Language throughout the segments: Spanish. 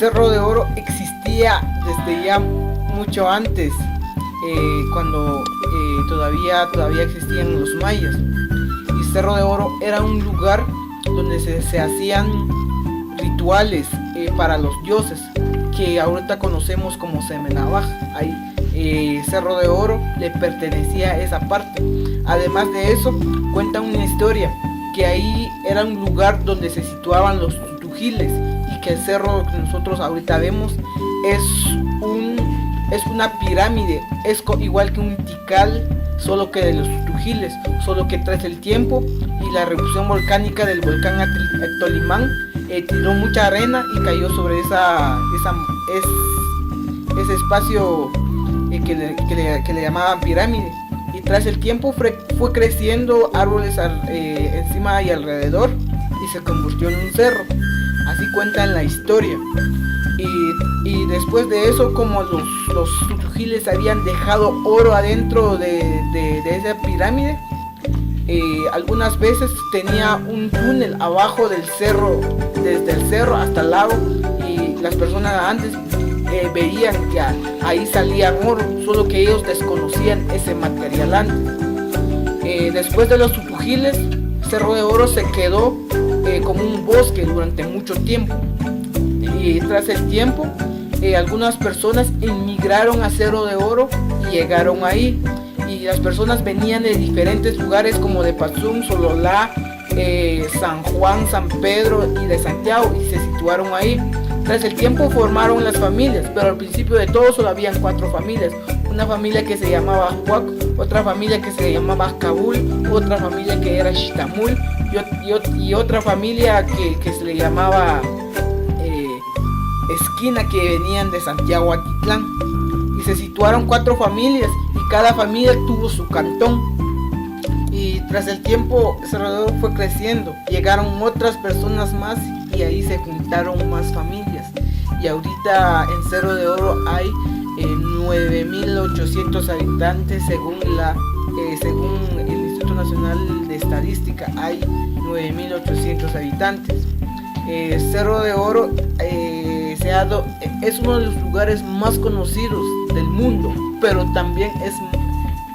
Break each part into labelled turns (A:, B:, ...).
A: Cerro de Oro existía desde ya mucho antes, cuando todavía existían los mayas. Y Cerro de Oro era un lugar donde se hacían rituales para los dioses, que ahorita conocemos como Semenabaj. Ahí, Cerro de Oro le pertenecía a esa parte. Además de eso, cuenta una historia que ahí era un lugar donde se situaban los tutugiles, y que el cerro que nosotros ahorita vemos es una pirámide, es igual que un tikal, solo que de los tutugiles, solo que tras el tiempo y la erupción volcánica del volcán Tolimán tiró mucha arena y cayó sobre ese espacio que le llamaban pirámide. Y tras el tiempo fue creciendo árboles encima y alrededor, y se convirtió en un cerro. Así cuentan la historia. Y después de eso, como los tutugiles habían dejado oro adentro de esa pirámide, algunas veces tenía un túnel abajo del cerro, desde el cerro hasta el lago, y las personas antes veían que ahí salía oro, solo que ellos desconocían ese material antes. Después de los tutugiles, Cerro de Oro se quedó como un bosque durante mucho tiempo, y tras el tiempo algunas personas emigraron a Cerro de Oro y llegaron ahí, y las personas venían de diferentes lugares como de Patzum, Sololá, San Juan, San Pedro y de Santiago, y se situaron ahí. Tras el tiempo formaron las familias, pero al principio de todo solo habían 4 familias. Una familia que se llamaba Huac, otra familia que se llamaba Kabul, otra familia que era Shitamul, y otra familia que se le llamaba Esquina, que venían de Santiago a Titlán. Y se situaron 4 familias, y cada familia tuvo su cantón. Y tras el tiempo Cerro de Oro fue creciendo, llegaron otras personas más, y ahí se juntaron más familias. Y ahorita en Cerro de Oro hay 9.800 habitantes según el Instituto Nacional de Estadística. Hay 9.800 habitantes. Cerro de Oro es uno de los lugares más conocidos del mundo, pero también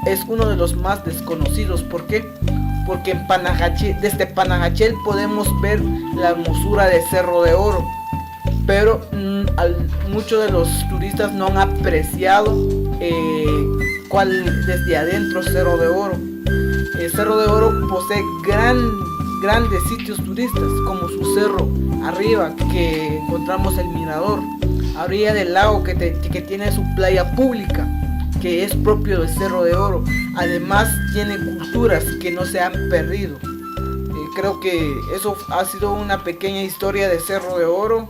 A: es uno de los más desconocidos. ¿Por qué? Porque desde Panajachel podemos ver la hermosura de Cerro de Oro, pero muchos de los turistas no han apreciado desde adentro Cerro de Oro. Cerro de Oro posee grandes sitios turistas, como su cerro arriba, que encontramos el mirador, a orilla del lago, que tiene su playa pública, que es propio de Cerro de Oro. Además tiene culturas que no se han perdido. Creo que eso ha sido una pequeña historia de Cerro de Oro.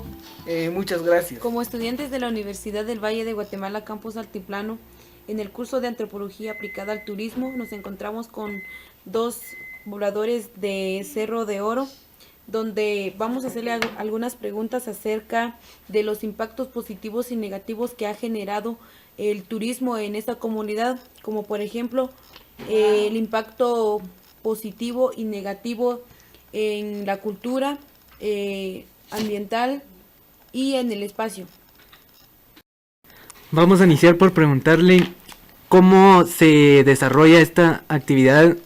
A: Muchas gracias.
B: Como estudiantes de la Universidad del Valle de Guatemala, Campus Altiplano, en el curso de Antropología aplicada al turismo, nos encontramos con 2 pobladores de Cerro de Oro, donde vamos a hacerle algunas preguntas acerca de los impactos positivos y negativos que ha generado el turismo en esta comunidad, como por ejemplo el impacto positivo y negativo en la cultura ambiental y en el espacio.
C: Vamos a iniciar por preguntarle cómo se desarrolla esta actividad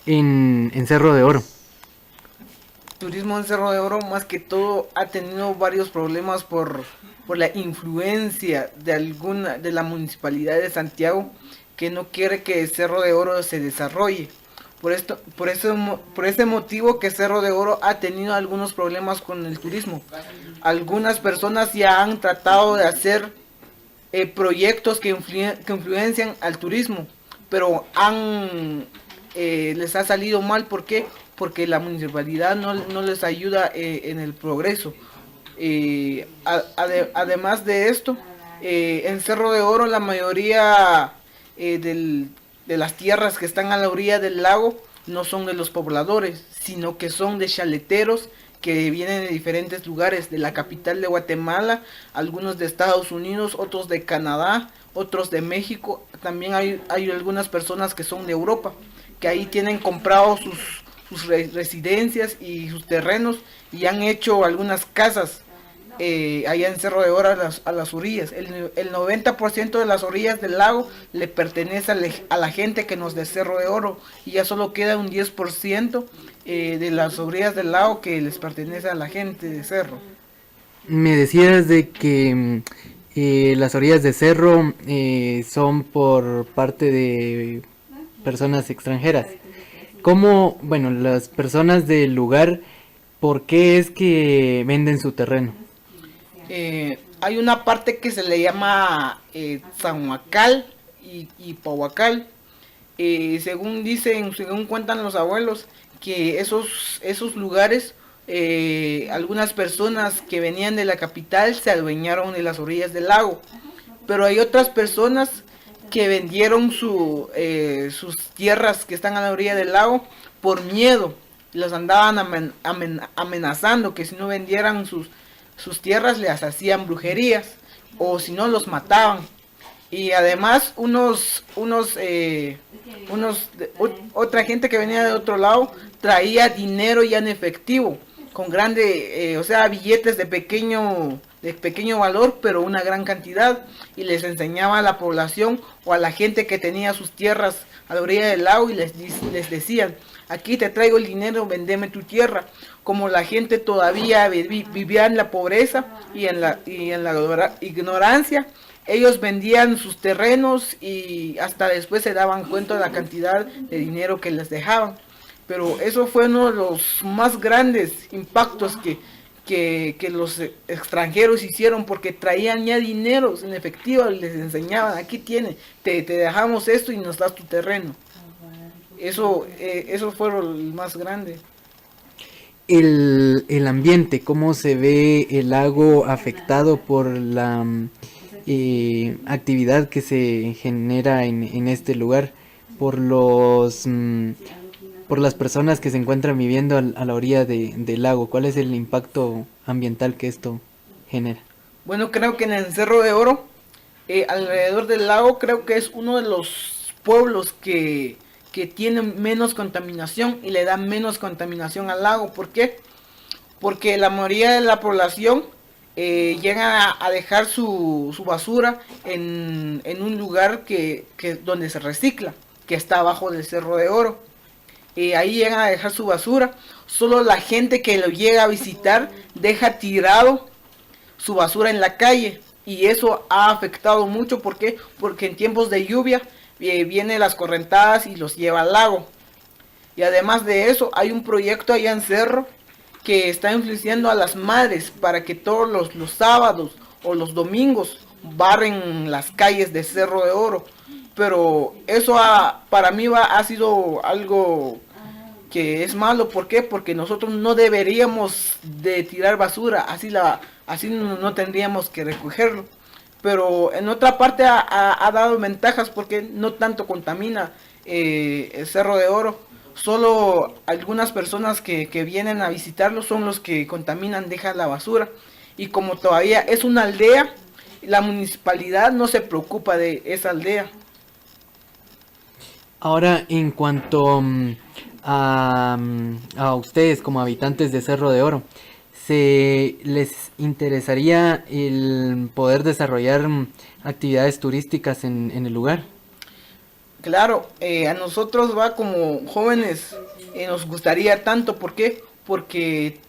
C: en Cerro de Oro.
A: Turismo en Cerro de Oro más que todo ha tenido varios problemas por la influencia de la municipalidad de Santiago, que no quiere que Cerro de Oro se desarrolle. Por ese motivo que Cerro de Oro ha tenido algunos problemas con el turismo. Algunas personas ya han tratado de hacer proyectos que influencian al turismo, pero les ha salido mal. ¿Por qué? Porque la municipalidad no les ayuda en el progreso. Además de esto, en Cerro de Oro la mayoría de las tierras que están a la orilla del lago no son de los pobladores, sino que son de chaleteros que vienen de diferentes lugares, de la capital de Guatemala, algunos de Estados Unidos, otros de Canadá, otros de México. También hay algunas personas que son de Europa, que ahí tienen comprados sus residencias y sus terrenos, y han hecho algunas casas allá en Cerro de Oro a las orillas. El 90% de las orillas del lago le pertenece a la gente que nos de Cerro de Oro, y ya solo queda un 10% de las orillas del lago que les pertenece a la gente de Cerro.
C: Me decías de que las orillas de Cerro son por parte de personas extranjeras. ¿Cómo, bueno, las personas del lugar, por qué es que venden su terreno?
A: Hay una parte que se le llama Zahuacal y Pahuacal. Según dicen, según cuentan los abuelos, que esos lugares, algunas personas que venían de la capital se adueñaron de las orillas del lago, pero hay otras personas que vendieron sus tierras que están a la orilla del lago por miedo. Los andaban amenazando que si no vendieran sus tierras les hacían brujerías, o si no los mataban. Y además otra gente que venía de otro lado traía dinero ya en efectivo, con o sea, billetes de pequeño valor, pero una gran cantidad, y les enseñaba a la población o a la gente que tenía sus tierras a la orilla del lago, y les decían: aquí te traigo el dinero, vendeme tu tierra. Como la gente todavía vivía en la pobreza y en la ignorancia, ellos vendían sus terrenos y hasta después se daban cuenta de la cantidad de dinero que les dejaban. Pero eso fue uno de los más grandes impactos que los extranjeros hicieron, porque traían ya dinero en efectivo y les enseñaban: aquí te dejamos esto y nos das tu terreno. Eso fue lo más grande.
C: El ambiente, ¿cómo se ve el lago afectado por la actividad que se genera en este lugar, por las personas que se encuentran viviendo a la orilla del lago? ¿Cuál es el impacto ambiental que esto genera?
A: Bueno, creo que en el Cerro de Oro, alrededor del lago, creo que es uno de los pueblos que tiene menos contaminación y le da menos contaminación al lago. ¿Por qué? Porque la mayoría de la población llega a dejar su basura en un lugar donde se recicla, que está abajo del Cerro de Oro. Ahí llegan a dejar su basura. Solo la gente que lo llega a visitar deja tirado su basura en la calle, y eso ha afectado mucho. ¿Por qué? Porque en tiempos de lluvia vienen las correntadas y los lleva al lago. Y además de eso, hay un proyecto allá en Cerro que está influenciando a las madres para que todos los sábados o los domingos barren las calles de Cerro de Oro. Pero eso para mí ha sido algo que es malo. ¿Por qué? Porque nosotros no deberíamos de tirar basura, así no tendríamos que recogerlo. Pero en otra parte ha dado ventajas, porque no tanto contamina el Cerro de Oro. Solo algunas personas que vienen a visitarlo son los que contaminan, dejan la basura. Y como todavía es una aldea, la municipalidad no se preocupa de esa aldea.
C: Ahora, en cuanto a ustedes como habitantes de Cerro de Oro, ¿les interesaría el poder desarrollar actividades turísticas en el lugar?
A: Claro, a nosotros como jóvenes nos gustaría tanto. ¿Por qué? Porque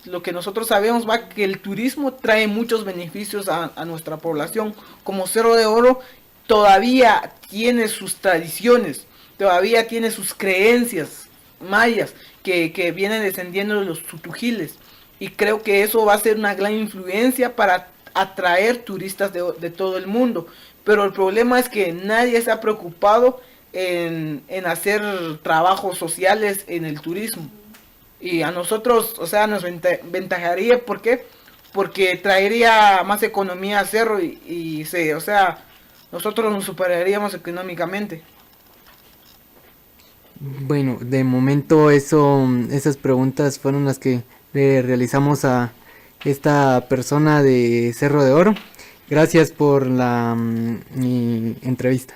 A: lo que nosotros sabemos que el turismo trae muchos beneficios a nuestra población. Como Cerro de Oro todavía tiene sus tradiciones, todavía tiene sus creencias mayas que vienen descendiendo de los tutujiles, y creo que eso va a ser una gran influencia para atraer turistas de todo el mundo. Pero el problema es que nadie se ha preocupado en hacer trabajos sociales en el turismo, y a nosotros, o sea, nos ventajaría. ¿Por qué? Porque traería más economía a Cerro, o sea, nosotros nos superaríamos económicamente.
C: Bueno, de momento esas preguntas fueron las que le realizamos a esta persona de Cerro de Oro. Gracias por la entrevista.